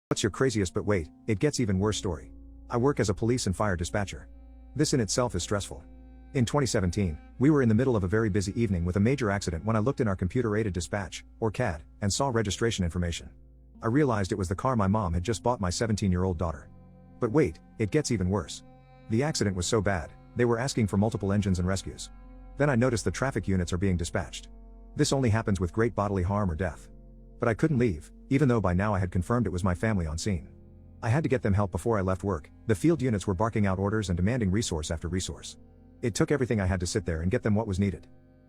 What's your craziest but wait, it gets even worse story. I work as a police and fire dispatcher. This in itself is stressful. In 2017, we were in the middle of a very busy evening with a major accident when I looked in our computer-aided dispatch, or CAD, and saw registration information. I realized it was the car my mom had just bought my 17-year-old daughter. But wait, it gets even worse. The accident was so bad, they were asking for multiple engines and rescues. Then I noticed the traffic units are being dispatched. This only happens with great bodily harm or death. But I couldn't leave, even though by now I had confirmed it was my family on scene. I had to get them help before I left work. The field units were barking out orders and demanding resource after resource. It took everything I had to sit there and get them what was needed.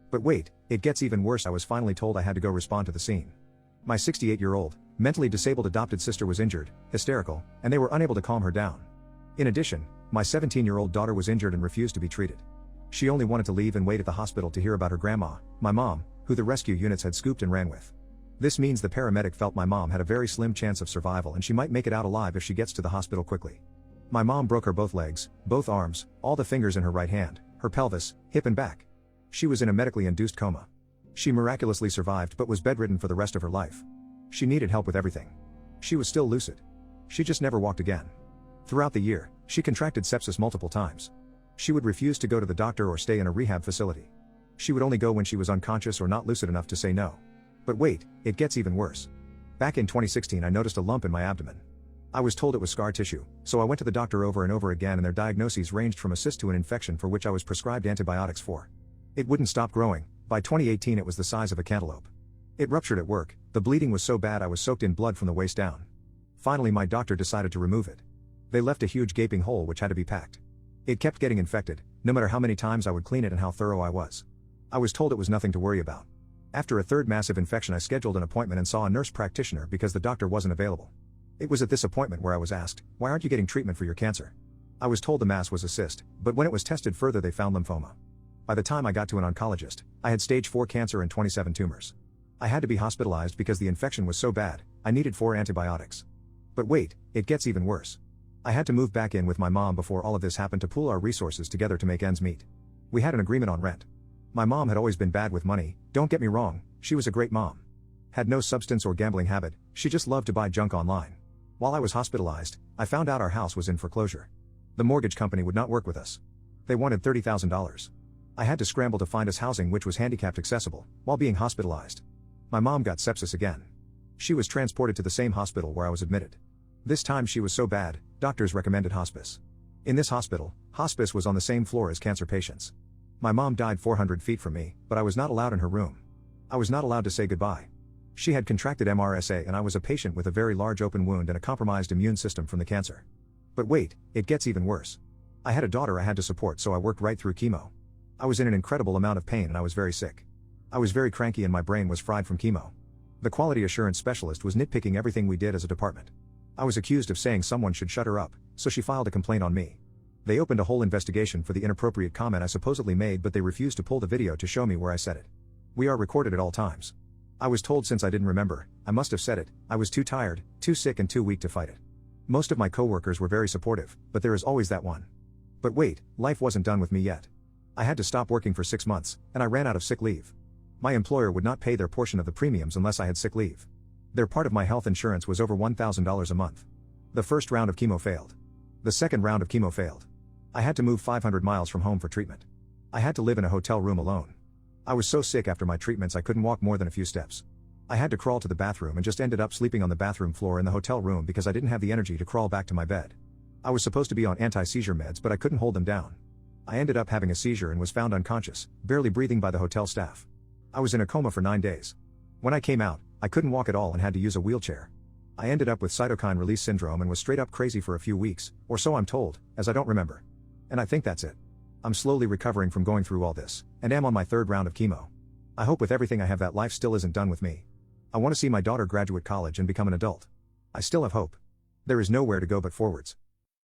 But wait, it gets even worse. I was finally told I had to go respond to the scene. My 68-year-old, mentally disabled adopted sister was injured, hysterical, and they were unable to calm her down. In addition, my 17-year-old daughter was injured and refused to be treated. She only wanted to leave and wait at the hospital to hear about her grandma, my mom, who the rescue units had scooped and ran with. This means the paramedic felt my mom had a very slim chance of survival and she might make it out alive if she gets to the hospital quickly. My mom broke her both legs, both arms, all the fingers in her right hand, her pelvis, hip and back. She was in a medically induced coma. She miraculously survived but was bedridden for the rest of her life. She needed help with everything. She was still lucid. She just never walked again. Throughout the year, she contracted sepsis multiple times. She would refuse to go to the doctor or stay in a rehab facility. She would only go when she was unconscious or not lucid enough to say no. But wait, it gets even worse. Back in 2016 I noticed a lump in my abdomen. I was told it was scar tissue, so I went to the doctor over and over again and their diagnoses ranged from a cyst to an infection for which I was prescribed antibiotics for. It wouldn't stop growing. By 2018 it was the size of a cantaloupe. It ruptured at work, the bleeding was so bad I was soaked in blood from the waist down. Finally my doctor decided to remove it. They left a huge gaping hole which had to be packed. It kept getting infected, no matter how many times I would clean it and how thorough I was. I was told it was nothing to worry about. After a third massive infection I scheduled an appointment and saw a nurse practitioner because the doctor wasn't available. It was at this appointment where I was asked, "Why aren't you getting treatment for your cancer?" I was told the mass was a cyst, but when it was tested further they found lymphoma. By the time I got to an oncologist, I had stage 4 cancer and 27 tumors. I had to be hospitalized because the infection was so bad, I needed 4 antibiotics. But wait, it gets even worse. I had to move back in with my mom before all of this happened to pool our resources together to make ends meet. We had an agreement on rent. My mom had always been bad with money, don't get me wrong, she was a great mom. Had no substance or gambling habit, she just loved to buy junk online. While I was hospitalized, I found out our house was in foreclosure. The mortgage company would not work with us. They wanted $30,000. I had to scramble to find us housing which was handicapped accessible, while being hospitalized. My mom got sepsis again. She was transported to the same hospital where I was admitted. This time she was so bad, doctors recommended hospice. In this hospital, hospice was on the same floor as cancer patients. My mom died 400 feet from me, but I was not allowed in her room. I was not allowed to say goodbye. She had contracted MRSA and I was a patient with a very large open wound and a compromised immune system from the cancer. But wait, it gets even worse. I had a daughter I had to support so I worked right through chemo. I was in an incredible amount of pain and I was very sick. I was very cranky and my brain was fried from chemo. The quality assurance specialist was nitpicking everything we did as a department. I was accused of saying someone should shut her up, so she filed a complaint on me. They opened a whole investigation for the inappropriate comment I supposedly made but they refused to pull the video to show me where I said it. We are recorded at all times. I was told since I didn't remember, I must have said it, I was too tired, too sick and too weak to fight it. Most of my coworkers were very supportive, but there is always that one. But wait, life wasn't done with me yet. I had to stop working for 6 months, and I ran out of sick leave. My employer would not pay their portion of the premiums unless I had sick leave. Their part of my health insurance was over $1,000 a month. The first round of chemo failed. The second round of chemo failed. I had to move 500 miles from home for treatment. I had to live in a hotel room alone. I was so sick after my treatments I couldn't walk more than a few steps. I had to crawl to the bathroom and just ended up sleeping on the bathroom floor in the hotel room because I didn't have the energy to crawl back to my bed. I was supposed to be on anti-seizure meds but I couldn't hold them down. I ended up having a seizure and was found unconscious, barely breathing by the hotel staff. I was in a coma for 9 days. When I came out, I couldn't walk at all and had to use a wheelchair. I ended up with cytokine release syndrome and was straight up crazy for a few weeks, or so I'm told, as I don't remember. And I think that's it. I'm slowly recovering from going through all this, and am on my 3rd round of chemo. I hope with everything I have that life still isn't done with me. I want to see my daughter graduate college and become an adult. I still have hope. There is nowhere to go but forwards.